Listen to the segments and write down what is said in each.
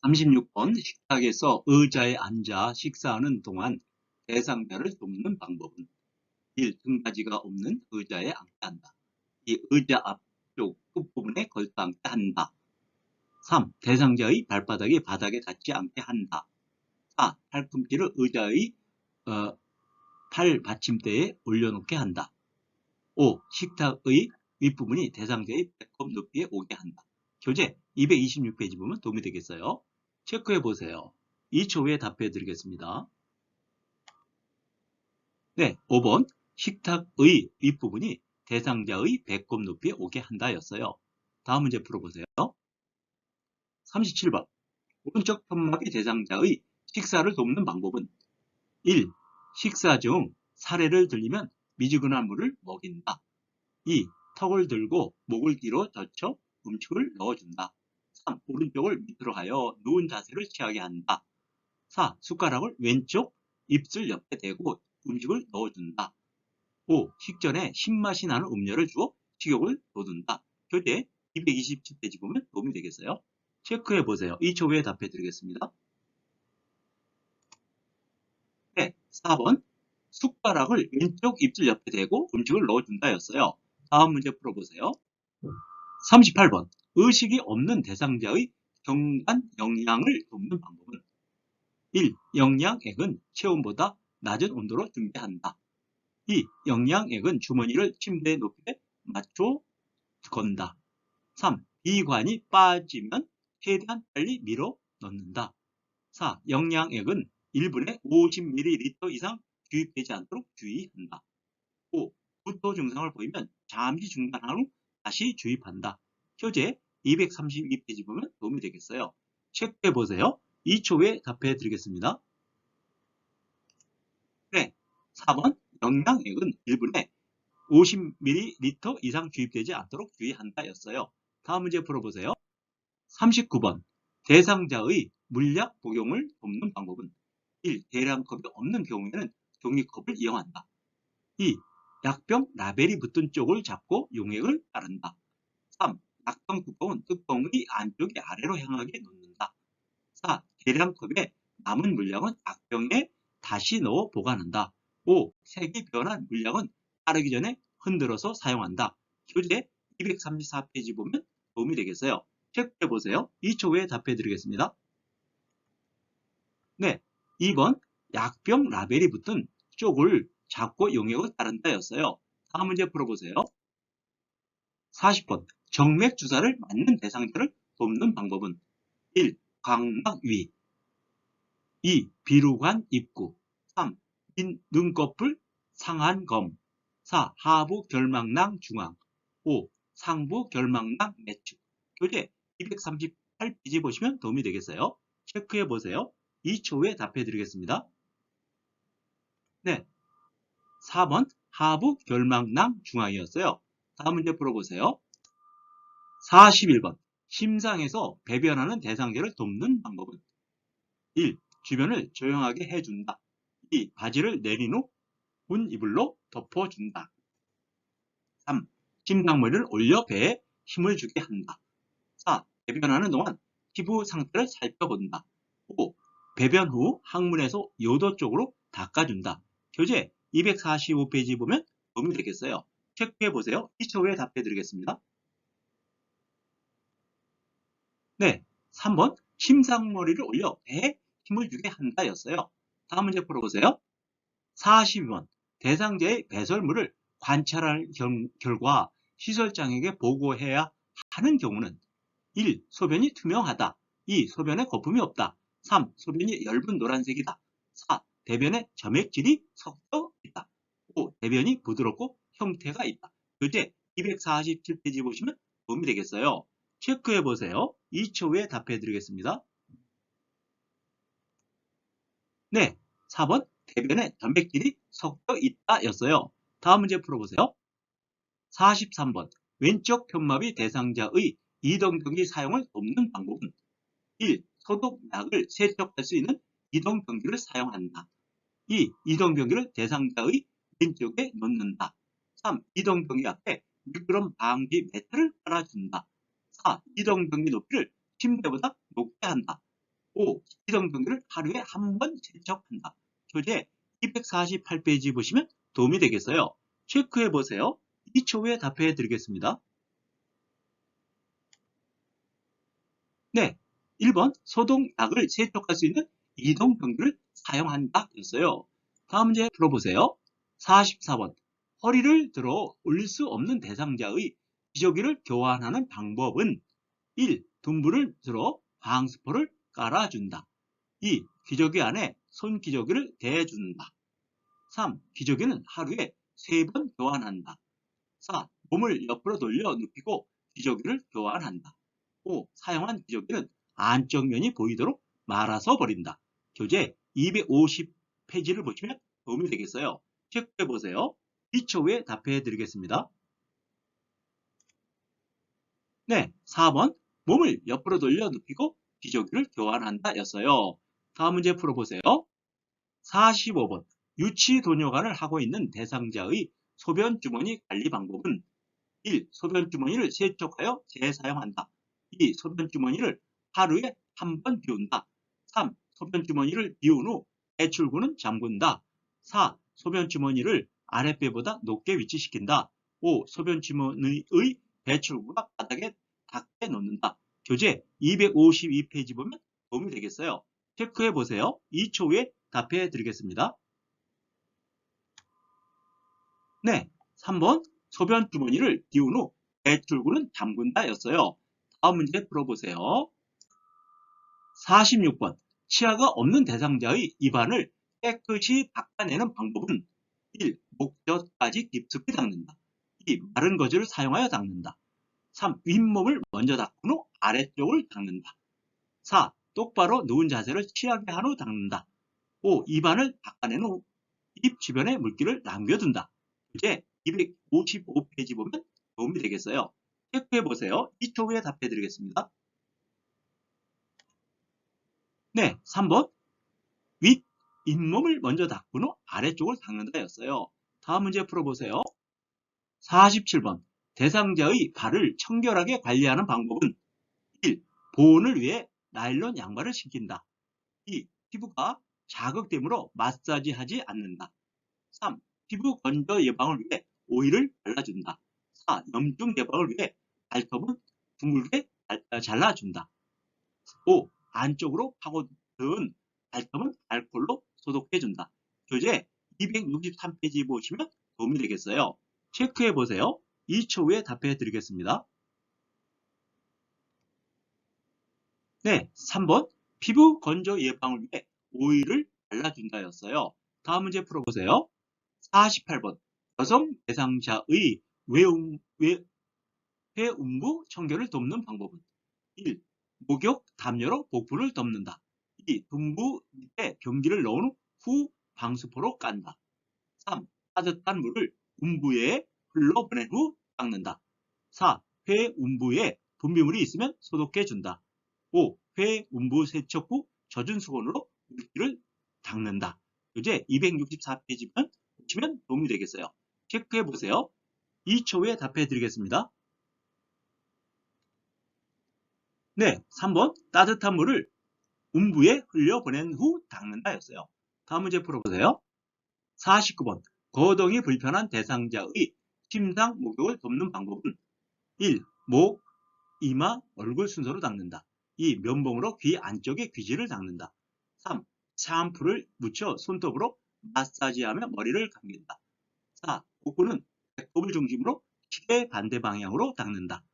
36번 식탁에서 의자에 앉아 식사하는 동안 대상자를 돕는 방법은 1. 등받이가 없는 의자에 앉게 한다. 2. 의자 앞쪽 끝부분에 걸터 앉게 한다. 3. 대상자의 발바닥이 바닥에 닿지 않게 한다. 4. 팔꿈치를 의자의 팔 받침대에 올려놓게 한다. 5. 식탁의 윗부분이 대상자의 배꼽 높이에 오게 한다. 교재 226페이지 보면 도움이 되겠어요. 체크해 보세요. 2초 후에 답해 드리겠습니다. 네, 5번 식탁의 윗부분이 대상자의 배꼽 높이에 오게 한다 였어요. 다음 문제 풀어보세요. 37번 오른쪽 편막이 대상자의 식사를 돕는 방법은 1. 식사 중 사례를 들리면 미지근한 물을 먹인다. 2. 턱을 들고 목을 뒤로 젖혀 음식을 넣어준다. 3. 오른쪽을 밑으로 하여 누운 자세를 취하게 한다. 4. 숟가락을 왼쪽 입술 옆에 대고 음식을 넣어준다. 5. 식전에 신맛이 나는 음료를 주어 식욕을 돋운다. 교재 227페이지 보면 도움이 되겠어요. 체크해 보세요. 2초 후에 답해 드리겠습니다. 네, 4번 숟가락을 왼쪽 입술 옆에 대고 음식을 넣어준다 였어요. 다음 문제 풀어보세요. 38번 의식이 없는 대상자의 경관 영양을 돕는 방법은 1. 영양액은 체온보다 낮은 온도로 준비한다. 2. 영양액은 주머니를 침대 높이에 맞춰 건다. 3. 비관이 빠지면 최대한 빨리 밀어 넣는다. 4. 영양액은 1분에 50ml 이상 주입되지 않도록 주의한다. 5. 구토 증상을 보이면 잠시 중단한 후 다시 주입한다. 교재 232페이지 보면 도움이 되겠어요. 체크해 보세요. 2초 후에 답해 드리겠습니다. 네, 4번 영양액은 1분에 50ml 이상 주입되지 않도록 주의한다 였어요. 다음 문제 풀어보세요. 39번 대상자의 물약 복용을 돕는 방법은 1. 대량컵이 없는 경우에는 종이컵을 이용한다. 2. 약병 라벨이 붙은 쪽을 잡고 용액을 따른다. 3. 약병 뚜껑은 뚜껑의 안쪽에 아래로 향하게 놓는다. 4. 계량컵에 남은 물량은 약병에 다시 넣어 보관한다. 5. 색이 변한 물량은 따르기 전에 흔들어서 사용한다. 교재 234페이지 보면 도움이 되겠어요. 체크해 보세요. 2초 후에 답해 드리겠습니다. 네, 2번 약병 라벨이 붙은 쪽을 잡고 용액을 따른다 였어요. 다음 문제 풀어보세요. 40번 정맥 주사를 맞는 대상자를 돕는 방법은 1. 광막 위 2. 비루관 입구 3. 눈꺼풀 상한검 4. 하부 결막낭 중앙 5. 상부 결막낭 매축 교재 238페이지 보시면 도움이 되겠어요. 체크해 보세요. 2초 후에 답해 드리겠습니다. 네, 4번 하부 결막낭 중앙이었어요. 다음 문제 풀어보세요. 41번 심장에서 배변하는 대상자를 돕는 방법은 1. 주변을 조용하게 해준다. 2. 바지를 내린 후 문 이불로 덮어준다. 3. 심장머리를 올려 배에 힘을 주게 한다. 4. 배변하는 동안 피부 상태를 살펴본다. 5. 배변 후 항문에서 요도 쪽으로 닦아준다. 교재 245페이지 보면 도움이 되겠어요. 체크해 보세요. 2초 후에 답해 드리겠습니다. 네, 3번 심상머리를 올려 배에 힘을 주게 한다 였어요. 다음 문제 풀어보세요. 42번 대상자의 배설물을 관찰할 결과 시설장에게 보고해야 하는 경우는 1. 소변이 투명하다. 2. 소변에 거품이 없다. 3. 소변이 엷은 노란색이다. 4. 대변에 점액질이 섞여 있다. 5. 대변이 부드럽고 형태가 있다. 교재 247페이지 보시면 도움이 되겠어요. 체크해 보세요. 2초 후에 답해 드리겠습니다. 네, 4번 대변에 단백질이 섞여 있다 였어요. 다음 문제 풀어보세요. 43번 왼쪽 편마비 대상자의 이동경기 사용을 돕는 방법은 1. 소독약을 세척할 수 있는 이동경기를 사용한다. 2. 이동경기를 대상자의 왼쪽에 놓는다. 3. 이동경기 앞에 미끄럼 방지 매트를 깔아준다. 4. 이동경기 높이를 침대보다 높게 한다. 5. 기성경기를 하루에 한 번 세척한다. 교재 248페이지 보시면 도움이 되겠어요. 체크해 보세요. 2초 후에 답해 드리겠습니다. 네, 1번 소독약을 세척할 수 있는 이동경기를 사용한다 였어요. 다음 문제 풀어보세요. 44번 허리를 들어 올릴 수 없는 대상자의 기저귀를 교환하는 방법은 1. 둔부를 들어 방수포를 깔아준다. 2. 기저귀 안에 손기저귀를 대준다. 3. 기저귀는 하루에 3번 교환한다. 4. 몸을 옆으로 돌려 눕히고 기저귀를 교환한다. 5. 사용한 기저귀는 안쪽 면이 보이도록 말아서 버린다. 교재 250페이지를 보시면 도움이 되겠어요. 체크해 보세요. 2초 후에 답해 드리겠습니다. 네, 4번 몸을 옆으로 돌려 눕히고 기저귀를 교환한다 였어요. 다음 문제 풀어보세요. 45번 유치도뇨관을 하고 있는 대상자의 소변주머니 관리 방법은 1. 소변주머니를 세척하여 재사용한다. 2. 소변주머니를 하루에 한 번 비운다. 3. 소변주머니를 비운 후 배출구는 잠근다. 4. 소변주머니를 아랫배보다 높게 위치시킨다. 5. 소변주머니의 배출구가 바닥에 닿게 놓는다. 교재 252페이지 보면 도움이 되겠어요. 체크해 보세요. 2초 후에 답해 드리겠습니다. 네, 3번 소변 주머니를 비운 후 배출구는 잠근다 였어요. 다음 문제 풀어보세요. 46번 치아가 없는 대상자의 입안을 깨끗이 닦아내는 방법은 1. 목젖까지 깊숙이 닦는다. 2. 마른 거즈를 사용하여 닦는다. 3. 윗몸을 먼저 닦은 후 아래쪽을 닦는다. 4. 똑바로 누운 자세를 취하게 한 후 닦는다. 5. 입안을 닦아낸 후 입 주변에 물기를 남겨둔다. 이제 255페이지 보면 도움이 되겠어요. 체크해 보세요. 2초 후에 답해 드리겠습니다. 네, 3번 윗 잇몸을 먼저 닦은 후 아래쪽을 닦는다 였어요. 다음 문제 풀어보세요. 47번 대상자의 발을 청결하게 관리하는 방법은 1. 보온을 위해 나일론 양말을 신긴다. 2. 피부가 자극됨으로 마사지하지 않는다. 3. 피부 건조 예방을 위해 오일을 발라준다. 4. 염증 예방을 위해 발톱은 둥글게 잘라준다. 5. 안쪽으로 파고든 발톱은 알코올로 소독해준다. 교재 263페이지 보시면 도움이 되겠어요. 체크해 보세요. 2초 후에 답해 드리겠습니다. 네, 3번 피부 건조 예방을 위해 오일을 발라준다 였어요. 다음 문제 풀어보세요. 48번 여성 대상자의 회음부 청결을 돕는 방법은 1. 목욕 담요로 복부를 덮는다. 2. 둔부 밑에 변기를 넣은 후 방수포로 깐다. 3. 따뜻한 물을 음부에 흘러보낸 후 닦는다. 4. 회 음부에 분비물이 있으면 소독해준다. 5. 회 음부 세척 후 젖은 수건으로 물기를 닦는다. 교재 264페이지만 보시면 도움이 되겠어요. 체크해 보세요. 2초 후에 답해 드리겠습니다. 네, 3번 따뜻한 물을 음부에 흘려보낸 후 닦는다 였어요. 다음 문제 풀어보세요. 49번 거동이 불편한 대상자의 침상 목욕을 돕는 방법은 1. 목, 이마, 얼굴 순서로 닦는다. 2. 면봉으로 귀 안쪽의 귀지를 닦는다. 3. 샴푸를 묻혀 손톱으로 마사지하며 머리를 감긴다. 4. 복부는 배꼽을 중심으로 시계 반대 방향으로 닦는다.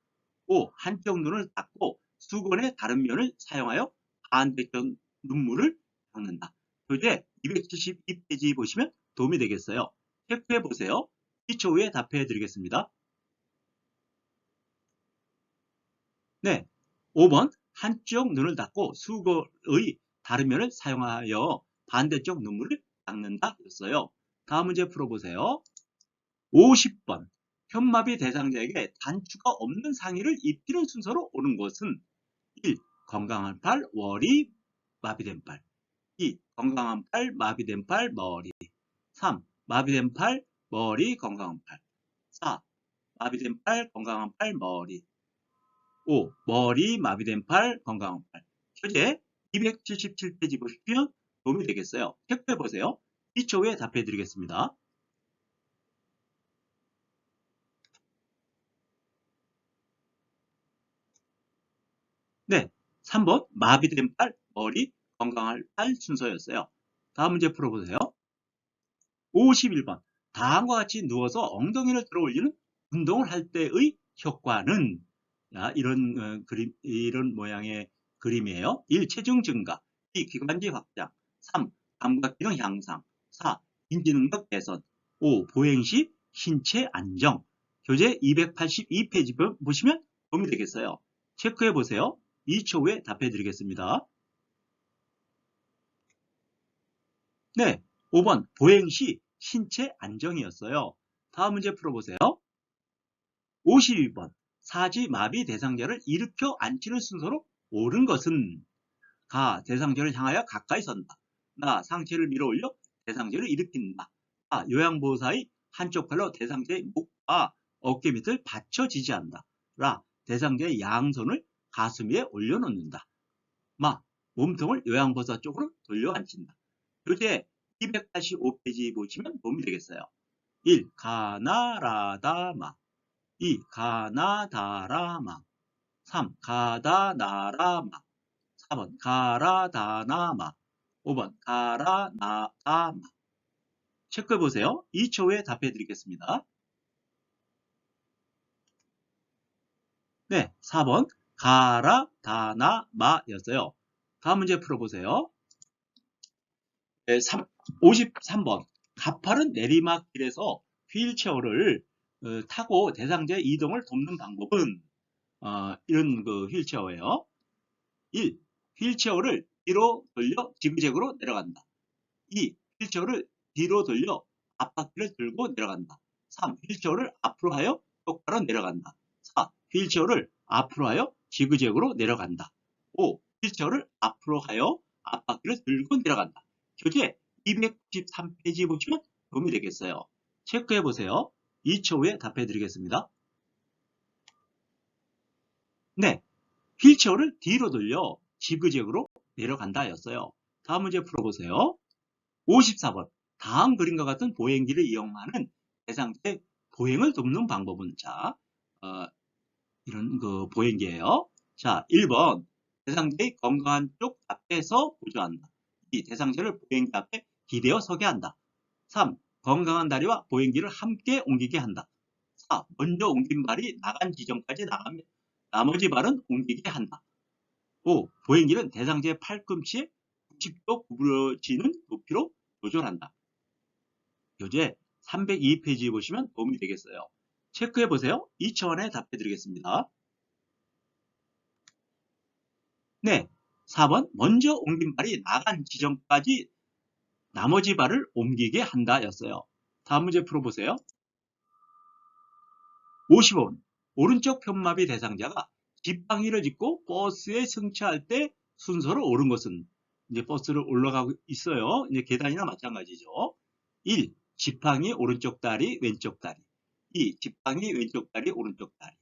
5. 한쪽 눈을 닦고 수건의 다른 면을 사용하여 반대쪽 눈물을 닦는다. 교재 272페이지 보시면 도움이 되겠어요. 체크해 보세요. 2초 후에 답해 드리겠습니다. 네, 5번 한쪽 눈을 닫고 수건의 다른 면을 사용하여 반대쪽 눈물을 닦는다 였어요. 다음 문제 풀어보세요. 50번 현마비 대상자에게 단추가 없는 상의를 입히는 순서로 오는 것은 1. 건강한 팔, 머리, 마비된 팔. 2. 건강한 팔, 마비된 팔, 머리. 3. 마비된 팔, 머리, 건강한 팔. 4. 마비된 팔, 건강한 팔, 머리. 5. 머리, 마비된 팔, 건강한 팔. 교재 277페이지 보시면 도움이 되겠어요. 체크해 보세요. 2초 후에 답해 드리겠습니다. 네, 3번 마비된 팔, 머리, 건강할 팔 순서였어요. 다음 문제 풀어보세요. 51번 다음과 같이 누워서 엉덩이를 들어 올리는 운동을 할 때의 효과는 자, 이런 모양의 그림이에요. 1. 체중 증가 2. 기관지 확장 3. 감각 기능 향상 4. 인지 능력 개선 5. 보행 시 신체 안정 교재 282페이지 보시면 도움이 되겠어요. 체크해 보세요. 2초 후에 답해 드리겠습니다. 네, 5번 보행 시 신체 안정이었어요. 다음 문제 풀어보세요. 52번 사지 마비 대상자를 일으켜 앉히는 순서로 옳은 것은 가. 대상자를 향하여 가까이 선다. 나. 상체를 밀어 올려 대상자를 일으킨다. 아. 요양보호사의 한쪽 팔로 대상자의 목과 어깨 밑을 받쳐 지지한다. 라. 대상자의 양손을 가슴 위에 올려놓는다. 마. 몸통을 요양보호사 쪽으로 돌려 앉힌다. 교재 285페이지 보시면 도움이 되겠어요. 1. 가나라다마 2. 가나다라마 3. 가다나라마 4번 가라다나마 5번 가라나다마 체크해 보세요. 2초 후에 답해 드리겠습니다. 네, 4번 가라다나마였어요. 다음 문제 풀어보세요. 네, 53번 가파른 내리막길에서 휠체어를 타고 대상자의 이동을 돕는 방법은 이런 휠체어예요. 1. 휠체어를 뒤로 돌려 지그재그로 내려간다. 2. 휠체어를 뒤로 돌려 앞바퀴를 들고 내려간다. 3. 휠체어를 앞으로 하여 똑바로 내려간다. 4. 휠체어를 앞으로 하여 지그재그로 내려간다. 5. 휠체어를 앞으로 하여 앞바퀴를 들고 내려간다. 교재 293페이지 보시면 도움이 되겠어요. 체크해 보세요. 2초 후에 답해 드리겠습니다. 네, 휠체어를 뒤로 돌려 지그재그로 내려간다 였어요. 다음 문제 풀어보세요. 54번 다음 그림과 같은 보행기를 이용하는 대상자의 보행을 돕는 방법은 자 이런 보행기예요. 자 1번 대상자의 건강한 쪽 앞에서 보조한다. 2. 대상자를 보행기 앞에 기대어 서게 한다. 3. 건강한 다리와 보행기를 함께 옮기게 한다. 4. 먼저 옮긴 발이 나간 지점까지 나가며 나머지 발은 옮기게 한다. 5. 보행기는 대상자의 팔꿈치에 90도 구부러지는 높이로 조절한다. 교재 302페이지 보시면 도움이 되겠어요. 체크해 보세요. 2초 안에 답해 드리겠습니다. 네, 4번 먼저 옮긴 발이 나간 지점까지 나머지 발을 옮기게 한다 였어요. 다음 문제 풀어보세요. 55번 오른쪽 편마비 대상자가 지팡이를 짚고 버스에 승차할 때 순서로 옳은 것은 이제 버스를 올라가고 있어요. 이제 계단이나 마찬가지죠. 1. 지팡이 오른쪽 다리 왼쪽 다리 2. 지팡이 왼쪽 다리 오른쪽 다리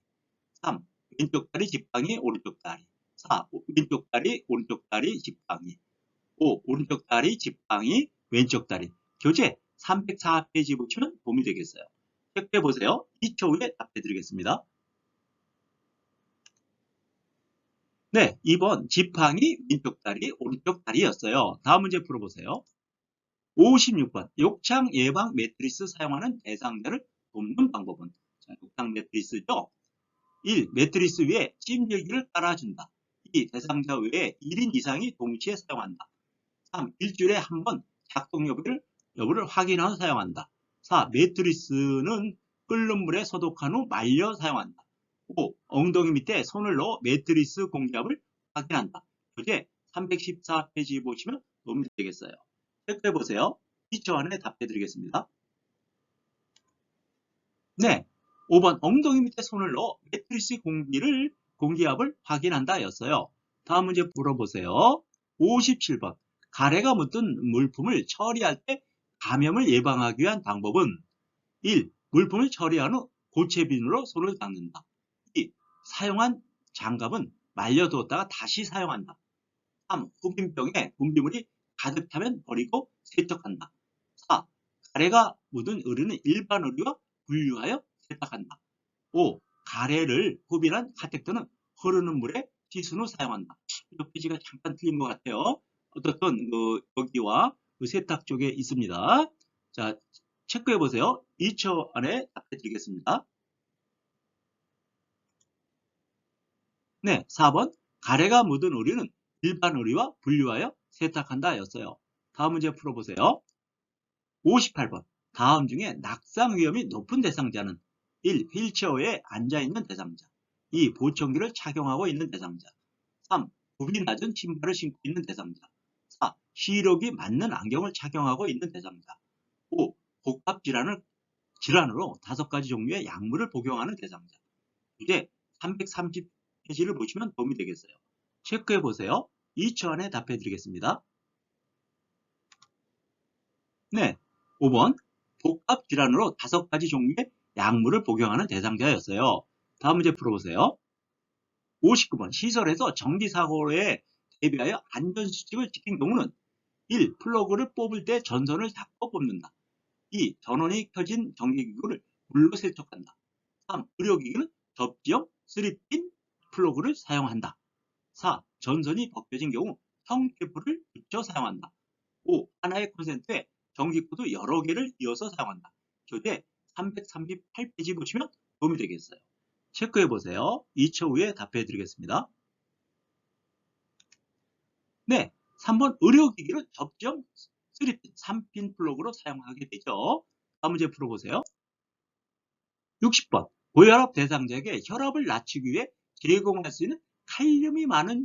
3. 왼쪽 다리 지팡이 오른쪽 다리 4. 왼쪽 다리 오른쪽 다리 지팡이 5. 오른쪽 다리 지팡이 왼쪽 다리 교재 304페이지 보시면 도움이 되겠어요. 체크해 보세요. 2초 후에 답해 드리겠습니다. 네, 2번 지팡이 왼쪽 다리 오른쪽 다리였어요. 다음 문제 풀어보세요. 56번 욕창 예방 매트리스 사용하는 대상자를 돕는 방법은 자, 욕창 매트리스죠. 1. 매트리스 위에 찜질기를 깔아준다. 2. 대상자 외에 1인 이상이 동시에 사용한다. 3. 일주일에 한 번 작동 여부를 확인하여 사용한다. 4. 매트리스는 끓는 물에 소독한 후 말려 사용한다. 5. 엉덩이 밑에 손을 넣어 매트리스 공기압을 확인한다. 교재 314페이지 보시면 도움이 되겠어요. 체크해 보세요. 2초 안에 답해 드리겠습니다. 네, 5번 엉덩이 밑에 손을 넣어 매트리스 공기압을 확인한다 였어요. 다음 문제 물어보세요. 57번 가래가 묻은 물품을 처리할 때 감염을 예방하기 위한 방법은 1. 물품을 처리한 후 고체 비누로 손을 닦는다. 2. 사용한 장갑은 말려두었다가 다시 사용한다. 3. 소빈병에 분비물이 가득 차면 버리고 세척한다. 4. 가래가 묻은 의류는 일반 의류와 분류하여 세탁한다. 5. 가래를 소비한 카텍터는 흐르는 물에 씻은 후 사용한다. 이 페이지가 잠깐 틀린 것 같아요. 어떻든 여기와 세탁 쪽에 있습니다. 자, 체크해 보세요. 2초 안에 답해 드리겠습니다. 네, 4번. 가래가 묻은 의류는 일반 의류와 분류하여 세탁한다 였어요. 다음 문제 풀어보세요. 58번. 다음 중에 낙상 위험이 높은 대상자는 1. 휠체어에 앉아있는 대상자. 2. 보청기를 착용하고 있는 대상자. 3. 굽이 낮은 신발을 신고 있는 대상자. 4. 시력이 맞는 안경을 착용하고 있는 대상자. 5. 복합 질환으로 5가지 종류의 약물을 복용하는 대상자. 이제 330페이지를 보시면 도움이 되겠어요. 체크해 보세요. 2초 안에 답해 드리겠습니다. 네, 5번. 복합 질환으로 5가지 종류의 약물을 복용하는 대상자였어요. 다음 문제 풀어보세요. 59번. 시설에서 전기사고에 대비하여 안전수칙을 지킨 경우는 1. 플러그를 뽑을 때 전선을 닫고 뽑는다. 2. 전원이 켜진 전기기구를 물로 세척한다. 3. 의료기기는 접지형 3핀 플러그를 사용한다. 4. 전선이 벗겨진 경우 형테이프를 붙여 사용한다. 5. 하나의 콘센트에 전기코드 여러 개를 이어서 사용한다. 교재 338페이지 보시면 도움이 되겠어요. 체크해 보세요. 2초 후에 답해 드리겠습니다. 네, 3번 의료기기를 접지형 3핀, 3핀 플러그로 사용하게 되죠. 다음 문제 풀어보세요. 60번. 고혈압 대상자에게 혈압을 낮추기 위해 제공할 수 있는 칼륨이 많은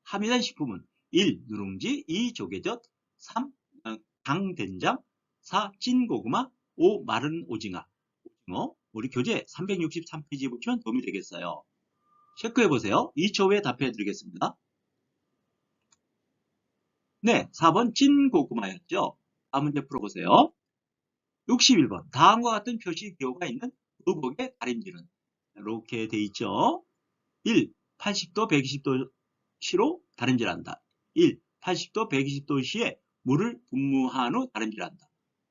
함유된 식품은 1. 누룽지, 2. 조개젓, 3. 강된장, 4. 찐고구마, 5. 마른 오징어. 우리 교재 363페이지 보시면 도움이 되겠어요. 체크해 보세요. 2초 후에 답해 드리겠습니다. 네, 4번 찐고구마였죠. 다음 문제 풀어보세요. 61번. 다음과 같은 표시 기호가 있는 의복의 다림질은 이렇게 돼 있죠. 1. 80도, 120도 시로 다림질한다. 1. 80도, 120도 시에 물을 분무한 후 다림질한다.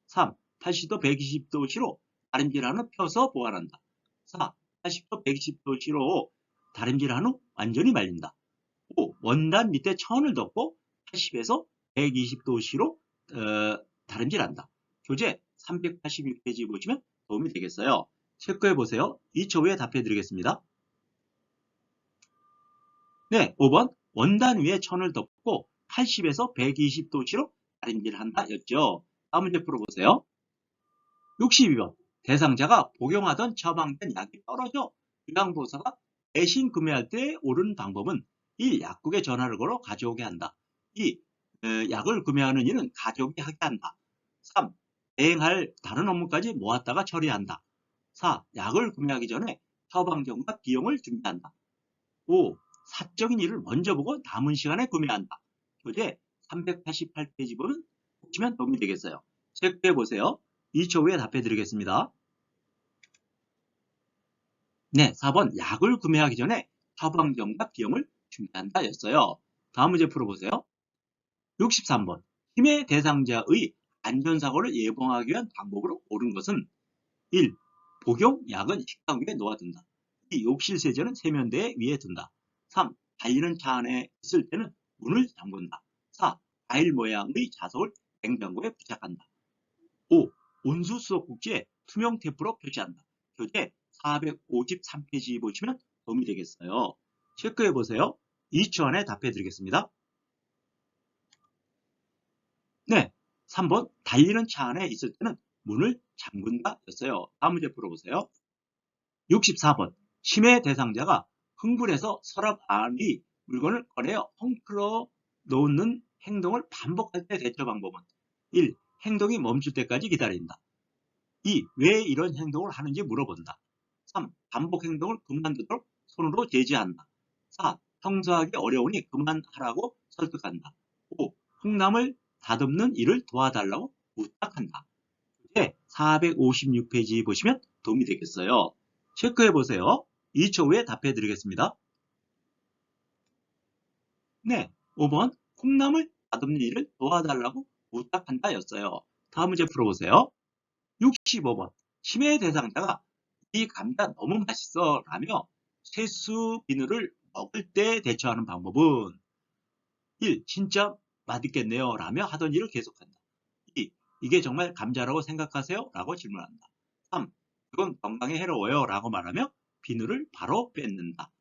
3. 80도, 120도 시로 다림질한 후 펴서 보관한다. 4. 80도, 120도 시로 다림질한 후 완전히 말린다. 5. 원단 밑에 천을 덮고 80에서 120도 시로 다림질한다. 교재 386페이지 보시면 도움이 되겠어요. 체크해 보세요. 2초 후에 답해 드리겠습니다. 네, 5번. 원단 위에 천을 덮고 80에서 120도씨로 다림질한다 였죠. 다음 문제 풀어보세요. 62번. 대상자가 복용하던 처방된 약이 떨어져 요양보호사가 대신 구매할 때 옳은 방법은 1. 약국에 전화를 걸어 가져오게 한다. 2. 약을 구매하는 일은 가족이 하게 한다. 3. 대행할 다른 업무까지 모았다가 처리한다. 4. 약을 구매하기 전에 처방전과 비용을 준비한다. 5. 사적인 일을 먼저 보고 남은 시간에 구매한다. 교재 388페이지 보시면 도움이 되겠어요. 체크해 보세요. 2초 후에 답해 드리겠습니다. 네, 4번 약을 구매하기 전에 처방전과 비용을 준비한다 였어요. 다음 문제 풀어보세요. 63번 치매 대상자의 안전사고를 예방하기 위한 방법으로 옳은 것은 1. 복용 약은 식탁 위에 놓아둔다. 2. 욕실 세제는 세면대 위에 둔다. 3. 달리는 차 안에 있을 때는 문을 잠근다. 4. 과일 모양의 자석을 냉장고에 부착한다. 5. 온수 수도꼭지에 투명 테이프로 표시한다. 교재 453페이지 보시면 도움이 되겠어요. 체크해 보세요. 2초 안에 답해 드리겠습니다. 네, 3번 달리는 차 안에 있을 때는 문을 잠근다 였어요. 다음 문제 풀어보세요. 64번 치매 대상자가 흥분해서 서랍 안의 물건을 꺼내어 헝클어 놓는 행동을 반복할 때 대처 방법은 1. 행동이 멈출 때까지 기다린다. 2. 왜 이런 행동을 하는지 물어본다. 3. 반복 행동을 그만두도록 손으로 제지한다. 4. 청소하기 어려우니 그만하라고 설득한다. 5. 콩나물 다듬는 일을 도와달라고 부탁한다. 네, 456페이지 보시면 도움이 되겠어요. 체크해 보세요. 2초 후에 답해 드리겠습니다. 네, 5번 콩나물 다듬는 일을 도와달라고 부탁한다 였어요. 다음 문제 풀어보세요. 65번 치매 대상자가 이 감자 너무 맛있어 라며 세수 비누를 먹을 때 대처하는 방법은 1. 진짜 맛있겠네요 라며 하던 일을 계속한다. 2. 이게 정말 감자라고 생각하세요? 라고 질문한다. 3. 그건 건강에 해로워요 라고 말하며 비누를 바로 뺏는다.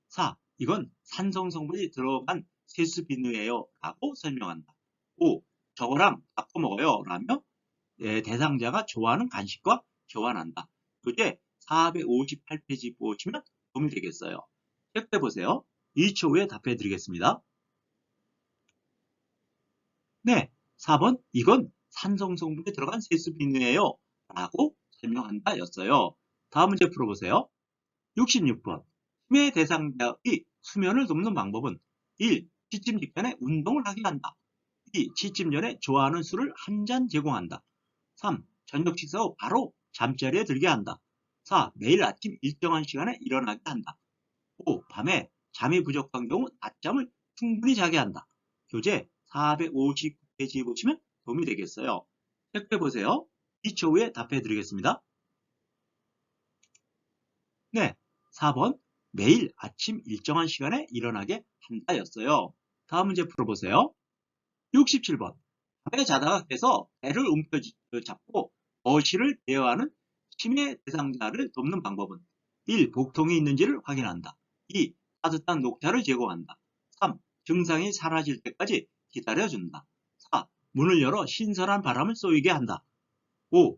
4. 이건 산성 성분이 들어간 세수 비누예요 라고 설명한다. 5. 저거랑 바꿔 먹어요 라며 대상자가 좋아하는 간식과 교환한다. 교재 458페이지 보시면 도움이 되겠어요. 체크해 보세요. 2초 후에 답해 드리겠습니다. 네, 4번 이건 산성 성분이 들어간 세수 비누예요 라고 설명한다 였어요. 다음 문제 풀어보세요. 66번 치매 대상자의 수면을 돕는 방법은 1. 취침 직전에 운동을 하게 한다. 2. 취침 전에 좋아하는 술을 한 잔 제공한다. 3. 저녁 식사 후 바로 잠자리에 들게 한다. 4. 매일 아침 일정한 시간에 일어나게 한다. 5. 밤에 잠이 부족한 경우 낮잠을 충분히 자게 한다. 교재 459페이지 보시면 도움이 되겠어요. 체크해 보세요. 2초 후에 답해 드리겠습니다. 네, 4번 매일 아침 일정한 시간에 일어나게 한다 였어요. 다음 문제 풀어보세요. 67번 밤에 자다가 깨서 배를 움켜잡고 거실을 대여하는 치매 대상자를 돕는 방법은 1. 복통이 있는지를 확인한다. 2. 따뜻한 녹차를 제공한다. 3. 증상이 사라질 때까지 기다려준다. 4. 문을 열어 신선한 바람을 쏘이게 한다. 5.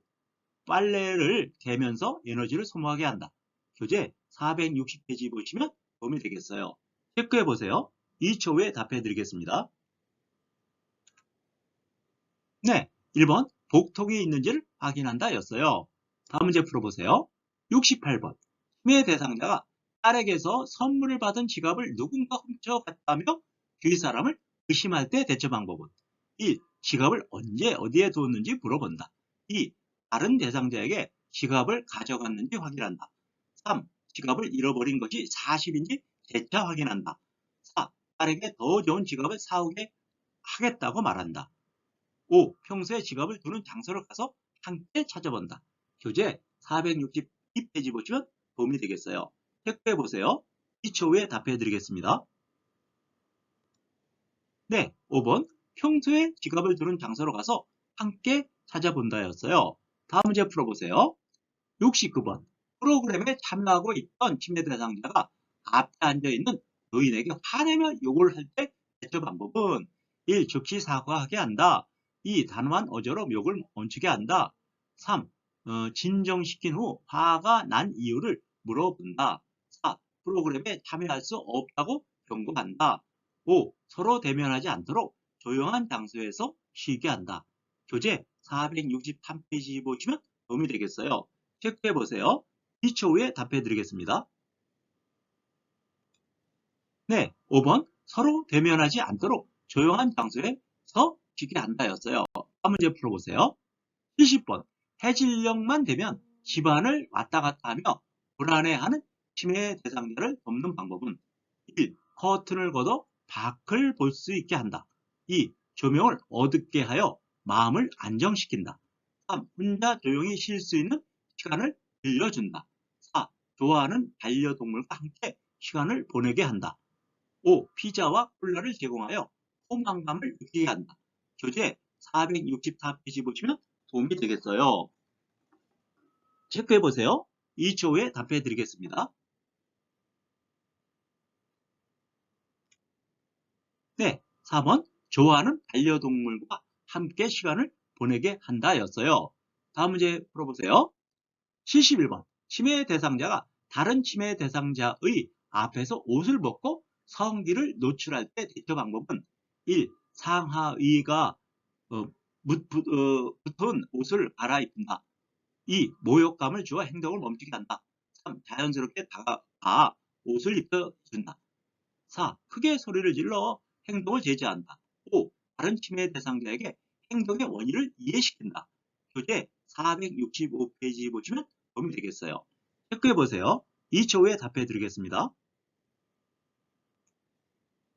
빨래를 개면서 에너지를 소모하게 한다. 교재 460페이지 보시면 도움이 되겠어요. 체크해 보세요. 2초 후에 답해 드리겠습니다. 네, 1번 복통이 있는지를 확인한다 였어요. 다음 문제 풀어보세요. 68번 치매 대상자가 딸에게서 선물을 받은 지갑을 누군가 훔쳐갔다며 주위 사람을 의심할 때 대처 방법은 1. 지갑을 언제 어디에 두었는지 물어본다. 2. 다른 대상자에게 지갑을 가져갔는지 확인한다. 3. 지갑을 잃어버린 것이 사실인지 재차 확인한다. 4. 딸에게 더 좋은 지갑을 사오게 하겠다고 말한다. 5. 평소에 지갑을 두는 장소를 가서 함께 찾아본다. 교재 462페이지 보시면 도움이 되겠어요. 체크해 보세요. 2초 후에 답해 드리겠습니다. 네, 5번 평소에 지갑을 두는 장소로 가서 함께 찾아본다 였어요. 다음 문제 풀어보세요. 69번 프로그램에 참여하고 있던 치매 대상자가 앞에 앉아있는 노인에게 화내며 욕을 할 때 대처 방법은 1. 즉시 사과하게 한다. 2. 단호한 어조로 욕을 멈추게 한다. 3. 진정시킨 후 화가 난 이유를 물어본다. 4. 프로그램에 참여할 수 없다고 경고한다. 5. 서로 대면하지 않도록 조용한 장소에서 쉬게 한다. 교재 463페이지 보시면 도움이 되겠어요. 체크해 보세요. 2초 후에 답해 드리겠습니다. 네, 5번 서로 대면하지 않도록 조용한 장소에서 쉬게 한다 였어요. 다음 문제 풀어보세요. 70번 해질녘만 되면 집안을 왔다 갔다 하며 불안해하는 치매 대상자를 돕는 방법은 1. 커튼을 걷어 밖을 볼 수 있게 한다. 2. 조명을 어둡게 하여 마음을 안정시킨다. 3. 혼자 조용히 쉴 수 있는 시간을 빌려준다. 4. 좋아하는 반려동물과 함께 시간을 보내게 한다. 5. 피자와 콜라를 제공하여 포만감을 느끼게 한다. 교재 464페이지 보시면 도움이 되겠어요. 체크해 보세요. 2초 후에 답해 드리겠습니다. 네, 4번 좋아하는 반려동물과 함께 시간을 보내게 한다 였어요. 다음 문제 풀어보세요. 71번 치매 대상자가 다른 치매 대상자의 앞에서 옷을 벗고 성기를 노출할 때 대처 방법은 1. 상하의가 붙은 옷을 갈아입힌다. 2. 모욕감을 주어 행동을 멈추게 한다. 3. 자연스럽게 다가가 옷을 입혀준다. 4. 크게 소리를 질러 행동을 제지한다. 5. 다른 치매 대상자에게 행동의 원인을 이해시킨다. 교재 465페이지 보시면 도움이 되겠어요. 체크해 보세요. 2초 후에 답해 드리겠습니다.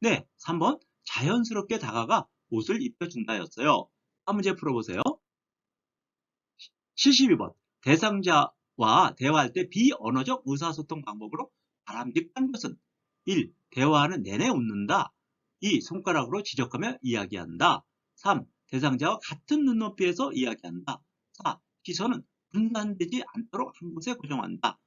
네, 3번 자연스럽게 다가가 옷을 입혀준다였어요. 다음 문제 풀어보세요. 72번. 대상자와 대화할 때 비언어적 의사소통 방법으로 바람직한 것은 1. 대화하는 내내 웃는다. 2. 손가락으로 지적하며 이야기한다. 3. 대상자와 같은 눈높이에서 이야기한다. 4. 시선은 분산되지 않도록 한 곳에 고정한다.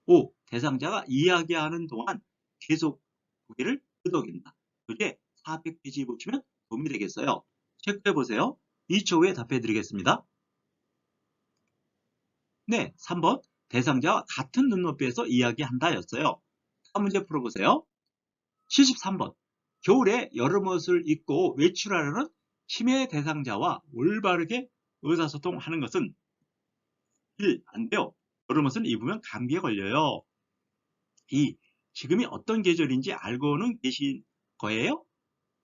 5. 대상자가 이야기하는 동안 계속 고개를 끄덕인다. 교재 400페이지 보시면 도움이 되겠어요. 체크해 보세요. 2초 후에 답해 드리겠습니다. 네, 3번. 대상자와 같은 눈높이에서 이야기한다 였어요. 다음 문제 풀어보세요. 73번. 겨울에 여름옷을 입고 외출하려는 치매 대상자와 올바르게 의사소통하는 것은 1. 안 돼요. 여름옷을 입으면 감기에 걸려요. 2. 지금이 어떤 계절인지 알고는 계신 거예요?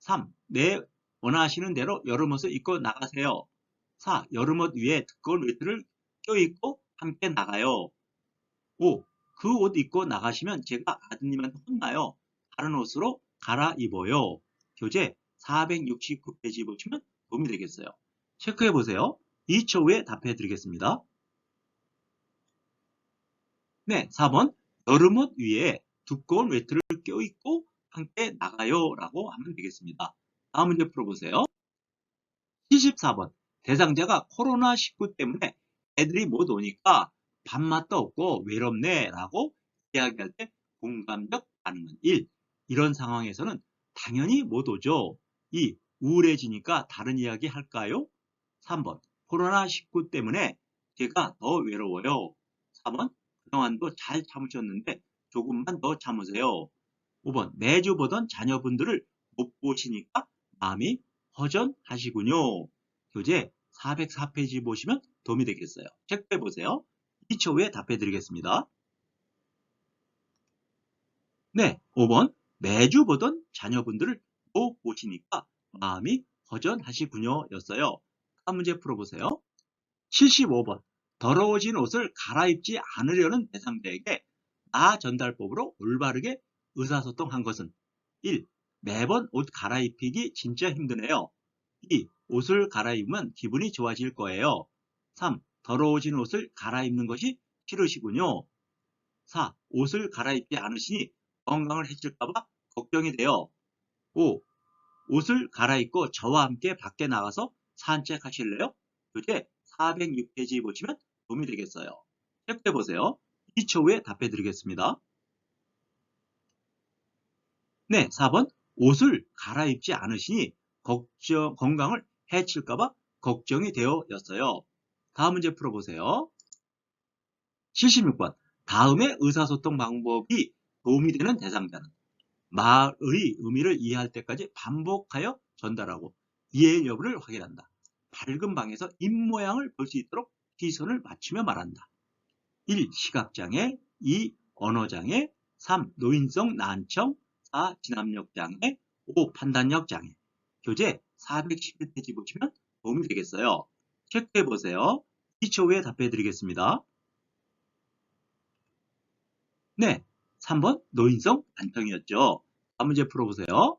3. 내 원하시는 대로 여름옷을 입고 나가세요. 4. 여름옷 위에 두꺼운 외투를 껴입고 함께 나가요. 5. 그 옷 입고 나가시면 제가 아드님한테 혼나요. 다른 옷으로 갈아입어요. 교재 469페이지 보시면 도움이 되겠어요. 체크해 보세요. 2초 후에 답해 드리겠습니다. 네, 4번. 여름옷 위에 두꺼운 외투를 껴입고 함께 나가요 라고 하면 되겠습니다. 다음 문제 풀어보세요. 74번. 대상자가 코로나19 때문에 애들이 못 오니까 밥맛도 없고 외롭네 라고 이야기할 때 공감적 반응은 1. 이런 상황에서는 당연히 못 오죠. 2. 우울해지니까 다른 이야기 할까요? 3번. 코로나19 때문에 제가 더 외로워요. 4번. 그동안도 잘 참으셨는데 조금만 더 참으세요. 5번. 매주 보던 자녀분들을 못 보시니까 마음이 허전하시군요. 교재 404페이지 보시면 도움이 되겠어요. 체크해 보세요. 2초 후에 답해 드리겠습니다. 네, 5번. 매주 보던 자녀분들을 못 보시니까 마음이 허전하시군요 였어요. 다음 문제 풀어보세요. 75번. 더러워진 옷을 갈아입지 않으려는 대상자에게 나 전달법으로 올바르게 의사소통한 것은 1. 매번 옷 갈아입히기 진짜 힘드네요. 2. 옷을 갈아입으면 기분이 좋아질 거예요. 3. 더러워진 옷을 갈아입는 것이 싫으시군요. 4. 옷을 갈아입지 않으시니 건강을 해칠까봐 걱정이 돼요. 5. 옷을 갈아입고 저와 함께 밖에 나가서 산책하실래요? 교재 406페이지 보시면 도움이 되겠어요. 체크해 보세요. 2초 후에 답해 드리겠습니다. 네, 4번. 옷을 갈아입지 않으시니 건강을 해칠까봐 걱정이 되어 였어요. 다음 문제 풀어보세요. 76번. 다음의 의사소통 방법이 도움이 되는 대상자는 말의 의미를 이해할 때까지 반복하여 전달하고 이해 여부를 확인한다. 밝은 방에서 입모양을 볼 수 있도록 시선을 맞추며 말한다. 1. 시각장애 2. 언어장애 3. 노인성 난청 4. 진압력장애 5. 판단력장애 교재 411페이지 보시면 도움이 되겠어요. 체크해 보세요. 2초 후에 답해 드리겠습니다. 네, 3번 노인성 난청이었죠. 다음 문제 풀어보세요.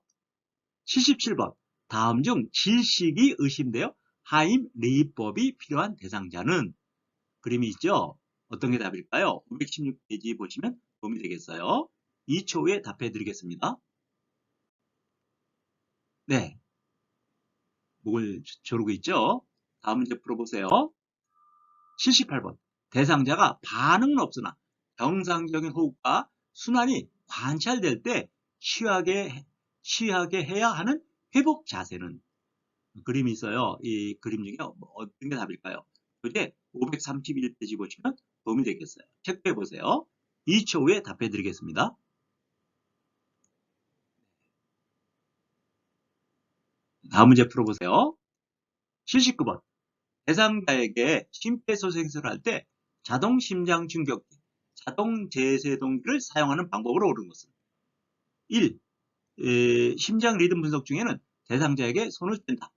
77번. 다음 중 질식이 의심되어 하임레이법이 필요한 대상자는 그림이 있죠? 어떤 게 답일까요? 516페이지 보시면 도움이 되겠어요. 2초 후에 답해 드리겠습니다. 네, 목을 조르고 있죠? 다음 문제 풀어보세요. 78번. 대상자가 반응은 없으나 정상적인 호흡과 순환이 관찰될 때 취하게 해야 하는 회복 자세는 그림이 있어요. 이 그림 중에 어떤 게 답일까요? 교재 531페이지 보시면 도움이 되겠어요. 체크해 보세요. 2초 후에 답해 드리겠습니다. 다음 문제 풀어보세요. 79번. 대상자에게 심폐소생술을 할 때 자동 심장 충격기, 자동 제세동기를 사용하는 방법으로 옳은 것은 1. 심장 리듬 분석 중에는 대상자에게 손을 뗀다.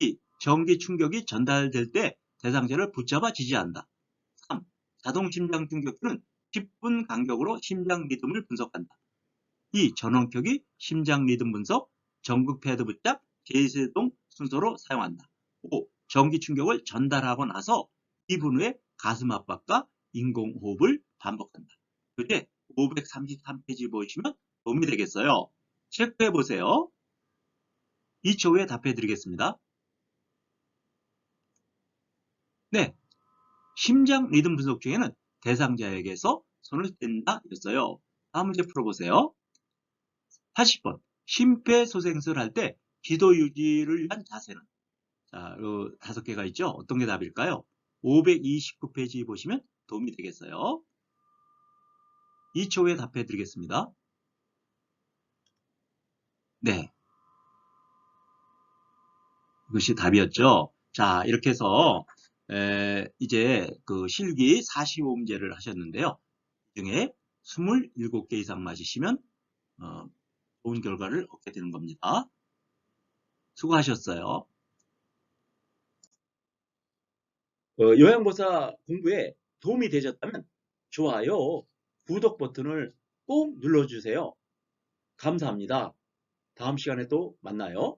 2. 전기 충격이 전달될 때 대상자를 붙잡아 지지한다. 3. 자동 심장 충격기는 10분 간격으로 심장 리듬을 분석한다. 2. 전원격이 심장 리듬 분석, 전극 패드 붙잡, 제세동 순서로 사용한다. 5. 전기 충격을 전달하고 나서 2분 후에 가슴 압박과 인공호흡을 반복한다. 그게 533페이지 보시면 도움이 되겠어요. 체크해 보세요. 2초 후에 답해 드리겠습니다. 네. 심장 리듬 분석 중에는 대상자에게서 손을 뗀다 였어요. 다음 문제 풀어보세요. 80번. 심폐소생술 할 때 기도 유지를 위한 자세는? 자, 5개가 있죠? 어떤 게 답일까요? 529페이지 보시면 도움이 되겠어요. 2초 후에 답해 드리겠습니다. 네. 이것이 답이었죠. 자, 이렇게 해서 이제 그 실기 45문제를 하셨는데요. 이 중에 27개 이상 맞으시면 좋은 결과를 얻게 되는 겁니다. 수고하셨어요. 요양보사 공부에 도움이 되셨다면 좋아요, 구독 버튼을 꼭 눌러주세요. 감사합니다. 다음 시간에 또 만나요.